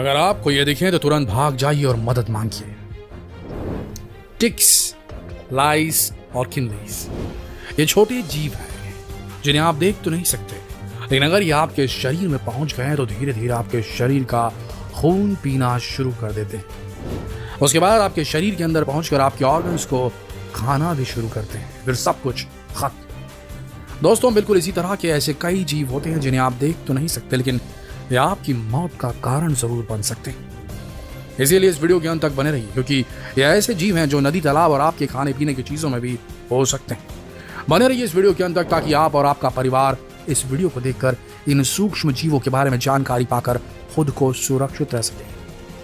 अगर आपको ये दिखें तो तुरंत भाग जाइए और मदद मांगिए। टिक्स, लाइस और किनलीस ये छोटे जीव हैं जिन्हें आप देख तो नहीं सकते, लेकिन अगर ये आपके शरीर में पहुंच गए तो धीरे धीरे आपके शरीर का खून पीना शुरू कर देते हैं। उसके बाद आपके शरीर के अंदर पहुंचकर आपके ऑर्गन्स को खाना भी शुरू करते हैं, फिर सब कुछ खत्म। दोस्तों, बिल्कुल इसी तरह के ऐसे कई जीव होते हैं जिन्हें आप देख तो नहीं सकते, लेकिन ये आपकी मौत का कारण जरूर बन सकते हैं। इसीलिए इस वीडियो के अंत तक बने रहिए, क्योंकि ये ऐसे जीव हैं जो नदी, तालाब और आपके खाने पीने की चीजों में भी हो सकते हैं। बने रहिए इस वीडियो के अंत तक ताकि आप और आपका परिवार इस वीडियो को देखकर इन सूक्ष्म जीवों के बारे में जानकारी पाकर खुद को सुरक्षित रह सके,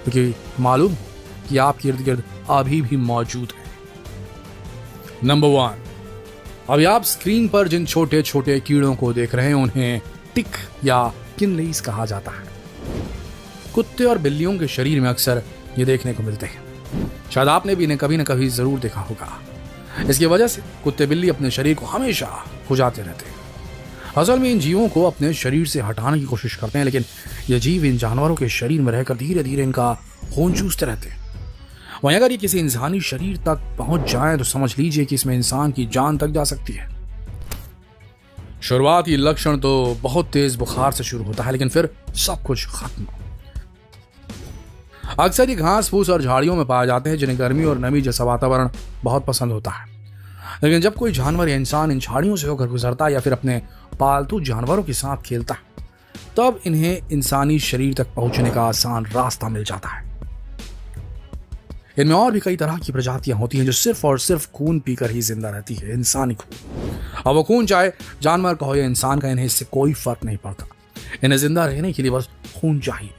क्योंकि मालूम हो कि आपके इर्द गिर्द अभी भी मौजूद है। नंबर 1, अभी आप स्क्रीन पर जिन छोटे छोटे कीड़ों को देख रहे हैं उन्हें टिक या किनलीस कहा जाता है। कुत्ते और बिल्लियों के शरीर में अक्सर ये देखने को मिलते हैं। शायद आपने भी इन्हें कभी न कभी जरूर देखा होगा। इसकी वजह से कुत्ते बिल्ली अपने शरीर को हमेशा खुजाते रहते हैं। असल में इन जीवों को अपने शरीर से हटाने की कोशिश करते हैं, लेकिन ये जीव इन जानवरों के शरीर में रहकर धीरे धीरे इनका खून चूसते रहते हैं। वहीं अगर ये किसी इंसानी शरीर तक पहुंच जाए तो समझ लीजिए कि इसमें इंसान की जान तक जा सकती है। शुरुआती लक्षण तो बहुत तेज बुखार से शुरू होता है, लेकिन फिर सब कुछ खत्म। अक्सर ये घास फूस और झाड़ियों में पाए जाते हैं जिन्हें गर्मी और नमी जैसा वातावरण बहुत पसंद होता है। लेकिन जब कोई जानवर या इंसान इन झाड़ियों से होकर गुजरता है या फिर अपने पालतू जानवरों के साथ खेलता है, तब इन्हें इंसानी शरीर तक पहुंचने का आसान रास्ता मिल जाता है। इनमें और भी कई तरह की प्रजातियां होती हैं जो सिर्फ और सिर्फ खून पीकर ही जिंदा रहती है, इंसानी खून। अब वो खून चाहे जानवर का हो या इंसान का, इन्हें इससे कोई फर्क नहीं पड़ता। इन्हें जिंदा रहने के लिए बस खून चाहिए।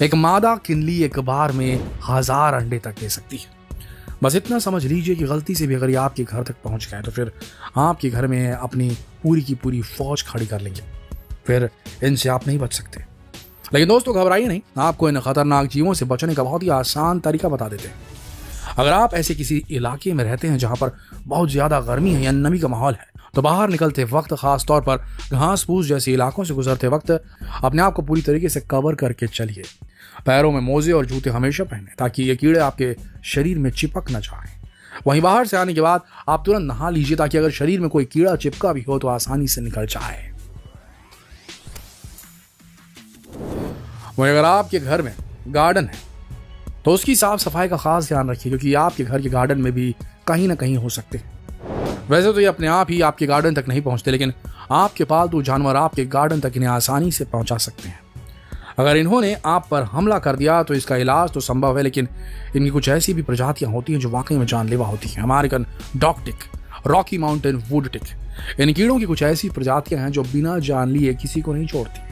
एक मादा किनली एक बार में 1000 अंडे तक दे सकती है। बस इतना समझ लीजिए कि गलती से भी अगर ये आपके घर तक पहुंच गए तो फिर आपके घर में अपनी पूरी की पूरी फौज खड़ी कर लेंगे। फिर इनसे आप नहीं बच सकते। लेकिन दोस्तों, घबराइए नहीं, आपको इन खतरनाक जीवों से बचने का बहुत ही आसान तरीका बता देते हैं। अगर आप ऐसे किसी इलाके में रहते हैं जहां पर बहुत ज्यादा गर्मी है या नमी का माहौल है, तो बाहर निकलते वक्त, खास तौर पर घास फूस जैसे इलाकों से गुजरते वक्त, अपने आप को पूरी तरीके से कवर करके चलिए। पैरों में मोजे और जूते हमेशा पहने ताकि ये कीड़े आपके शरीर में चिपक न जाएं। वहीं बाहर से आने के बाद आप तुरंत नहा लीजिए ताकि अगर शरीर में कोई कीड़ा चिपका भी हो तो आसानी से निकल जाए। वहीं अगर आपके घर में गार्डन है तो उसकी साफ सफाई का खास ध्यान रखिए, क्योंकि आपके घर के गार्डन में भी कहीं ना कहीं हो सकते हैं। वैसे तो ये अपने आप ही आपके गार्डन तक नहीं पहुंचते, लेकिन आपके पालतू जानवर आपके गार्डन तक इन्हें आसानी से पहुंचा सकते हैं। अगर इन्होंने आप पर हमला कर दिया तो इसका इलाज तो संभव है, लेकिन इनकी कुछ ऐसी भी प्रजातियां होती हैं जो वाकई में जानलेवा होती हैं। American dog tick, Rocky Mountain wood tick, इन कीड़ों की कुछ ऐसी प्रजातियां हैं जो बिना जान लिए किसी को नहीं छोड़ती।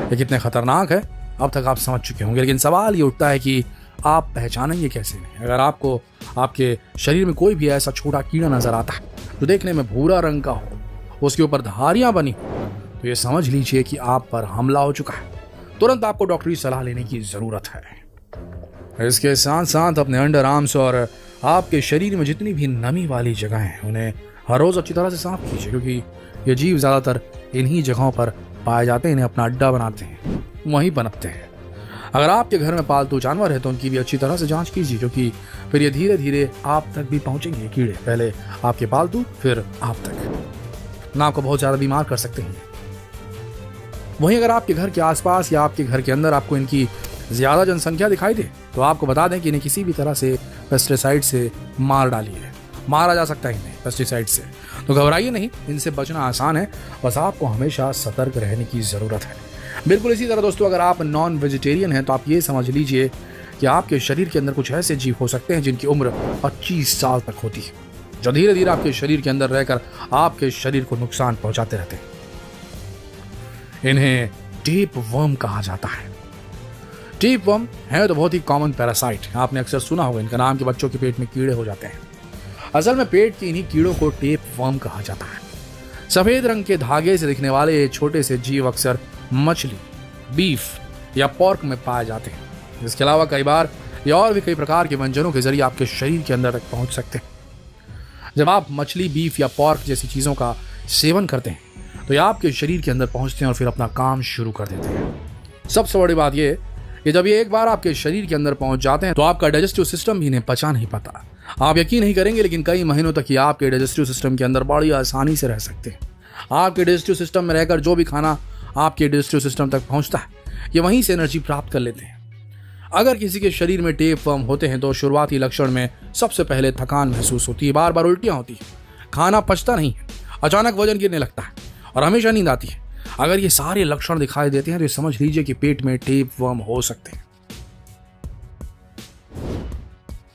ये कितने खतरनाक है अब तक आप समझ चुके होंगे, लेकिन सवाल ये उठता है कि आप पहचानेंगे कैसे नहीं। अगर आपको आपके शरीर में कोई भी ऐसा छोटा कीड़ा नजर आता है जो देखने में भूरा रंग का हो, उसके ऊपर धारियां बनी हो, तो ये समझ लीजिए कि आप पर हमला हो चुका है। तुरंत आपको डॉक्टरी सलाह लेने की जरूरत है। इसके साथ साथ अपने अंडर आर्म्स और आपके शरीर में जितनी भी नमी वाली जगह हैं उन्हें हर रोज अच्छी तरह से साफ कीजिए, क्योंकि ये जीव ज्यादातर इन्हीं जगहों पर पाए जाते हैं। इन्हें अपना अड्डा बनाते हैं, वहीं पनपते हैं। अगर आपके घर में पालतू जानवर है तो उनकी भी अच्छी तरह से जांच कीजिए, क्योंकि फिर ये धीरे धीरे आप तक भी पहुंचेंगे कीड़े। पहले आपके पालतू, फिर आप तक, ना आपको बहुत ज्यादा बीमार कर सकते हैं। वहीं अगर आपके घर के आसपास या आपके घर के अंदर आपको इनकी ज्यादा जनसंख्या दिखाई दे तो आपको बता दें कि इन्हें किसी भी तरह से पेस्टिसाइड से मार डालिए। मारा जा सकता है इन्हें पेस्टिसाइड से, तो घबराइए नहीं, इनसे बचना आसान है। बस आपको हमेशा सतर्क रहने की जरूरत है। बिल्कुल इसी तरह दोस्तों, अगर आप नॉन वेजिटेरियन हैं तो आप ये समझ लीजिए कि आपके शरीर के अंदर कुछ ऐसे जीव हो सकते हैं जिनकी उम्र 25 साल तक होती है, जो धीरे धीरे आपके शरीर के अंदर रहकर आपके शरीर को नुकसान पहुंचाते रहते हैं। इन्हें टेप वर्म कहा जाता है। टेप वर्म है तो बहुत ही कॉमन पैरासाइट, आपने अक्सर सुना होगा इनका नाम कि बच्चों के पेट में कीड़े हो जाते हैं। असल में पेट के इन्हीं कीड़ों को टेप वर्म कहा जाता है। सफेद रंग के धागे से दिखने वाले ये छोटे से जीव अक्सर मछली, बीफ या पोर्क में पाए जाते हैं। इसके अलावा कई बार ये और भी कई प्रकार के व्यंजनों के जरिए आपके शरीर के अंदर तक पहुंच सकते हैं। जब आप मछली, बीफ या पोर्क जैसी चीजों का सेवन करते हैं तो ये आपके शरीर के अंदर पहुंचते हैं और फिर अपना काम शुरू कर देते हैं। सबसे बड़ी बात यह कि जब ये एक बार आपके शरीर के अंदर पहुंच जाते हैं तो आपका डाइजेस्टिव सिस्टम भी इन्हें पचा नहीं पाता। आप यकीन नहीं करेंगे, लेकिन कई महीनों तक ये आपके डाइजेस्टिव सिस्टम के अंदर बड़ी आसानी से रह सकते हैं। आपके डाइजेस्टिव सिस्टम में रहकर जो भी खाना आपके डाइजेस्टिव सिस्टम तक पहुंचता है, ये वहीं से एनर्जी प्राप्त कर लेते हैं। अगर किसी के शरीर में टेपवर्म होते हैं तो शुरुआती लक्षण में सबसे पहले थकान महसूस होती है, बार बार उल्टियां होती है, खाना पचता नहीं है, अचानक वजन गिरने लगता है और हमेशा नींद आती है। अगर ये सारे लक्षण दिखाई देते हैं तो ये समझ लीजिए कि पेट में टेपवर्म हो सकते हैं।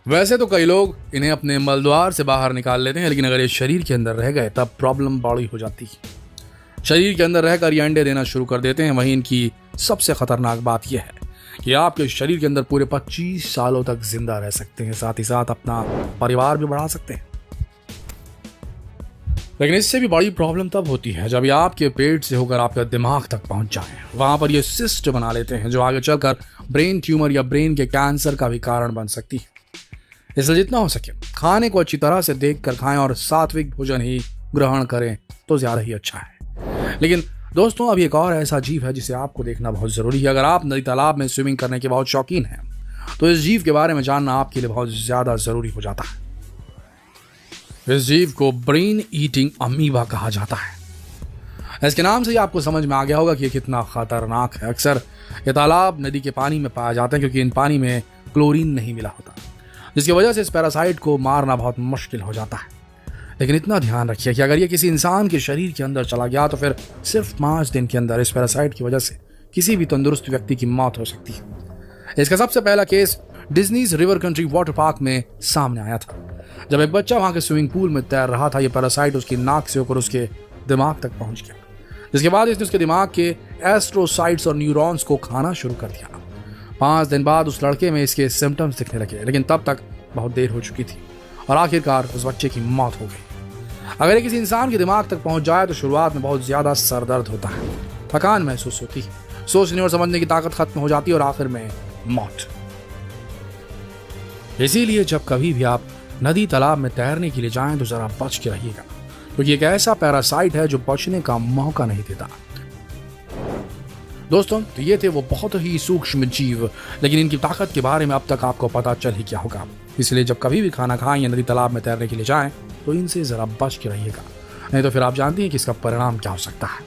वैसे तो कई लोग इन्हें अपने मलद्वार से बाहर निकाल लेते हैं, लेकिन अगर ये शरीर के अंदर रह गए तब प्रॉब्लम बड़ी हो जाती है। शरीर के अंदर रहकर ये अंडे देना शुरू कर देते हैं। वहीं इनकी सबसे खतरनाक बात यह है कि आपके शरीर के अंदर पूरे 25 सालों तक जिंदा रह सकते हैं, साथ ही साथ अपना परिवार भी बढ़ा सकते हैं। लेकिन इससे भी बड़ी प्रॉब्लम तब होती है जब ये आपके पेट से होकर आपके दिमाग तक पहुंच जाए। वहां पर ये सिस्ट बना लेते हैं जो आगे चलकर ब्रेन ट्यूमर या ब्रेन के कैंसर का भी कारण बन सकती है। इसलिए जितना हो सके खाने को अच्छी तरह से देख कर खाएं और सात्विक भोजन ही ग्रहण करें तो ज्यादा ही अच्छा है। लेकिन दोस्तों, अब एक और ऐसा जीव है जिसे आपको देखना बहुत जरूरी है। अगर आप नदी तालाब में स्विमिंग करने के बहुत शौकीन हैं तो इस जीव के बारे में जानना आपके लिए बहुत ज्यादा जरूरी हो जाता है। इस जीव को ब्रेन ईटिंग अमीबा कहा जाता है। इसके नाम से ही आपको समझ में आ गया होगा कि ये कितना खतरनाक है। अक्सर ये तालाब नदी के पानी में पाया जाते हैं क्योंकि इन पानी में क्लोरीन नहीं मिला होता, जिसकी वजह से इस पैरासाइट को मारना बहुत मुश्किल हो जाता है। लेकिन इतना ध्यान रखिए कि अगर ये किसी इंसान के शरीर के अंदर चला गया तो फिर सिर्फ 5 दिन के अंदर इस पैरासाइट की वजह से किसी भी तंदुरुस्त व्यक्ति की मौत हो सकती है। इसका सबसे पहला case डिज्नीज river country water park में सामने आया था। जब एक बच्चा वहां के स्विमिंग पूल में तैर रहा था, ये पैरासाइट उसकी नाक से होकर उसके दिमाग तक पहुंच गया, जिसके बाद इसने उसके दिमाग के एस्ट्रोसाइट्स और न्यूरॉन्स को खाना शुरू कर दिया। 5 दिन बाद उस लड़के में इसके सिम्टम्स दिखने लगे, लेकिन तब तक बहुत देर हो चुकी थी और आखिरकार उस बच्चे की मौत हो गई। अगर ये किसी इंसान के दिमाग तक पहुंच जाए तो शुरुआत में बहुत ज्यादा सरदर्द होता है, थकान महसूस होती है, सोचने और समझने की ताकत खत्म हो जाती है और आखिर में मौत। इसीलिए जब कभी भी आप नदी तालाब में तैरने के लिए जाएं तो जरा बच के रहिएगा, क्योंकि एक ऐसा पैरासाइट है जो बचने का मौका नहीं देता। दोस्तों, तो ये थे वो बहुत ही सूक्ष्म जीव, लेकिन इनकी ताकत के बारे में अब तक आपको पता चल ही क्या होगा। इसलिए जब कभी भी खाना खाएं या नदी तालाब में तैरने के लिए जाएं तो इनसे जरा बच के रहिएगा, नहीं तो फिर आप जानते हैं कि इसका परिणाम क्या हो सकता है।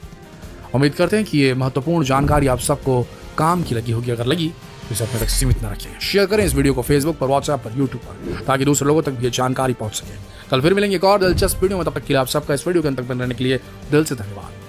उम्मीद करते हैं कि ये महत्वपूर्ण जानकारी आप सबको काम की लगी होगी। अगर लगी तो इसे अपने तक सीमित न रखें, शेयर करें इस वीडियो को फेसबुक पर, व्हाट्सएप पर, यूट्यूब पर, ताकि दूसरे लोगों तक भी ये जानकारी पहुंच सके। कल फिर मिलेंगे एक और दिलचस्प वीडियो में, तब तक के लिए आप सबका इस वीडियो के अंत तक बने रहने के लिए दिल से धन्यवाद।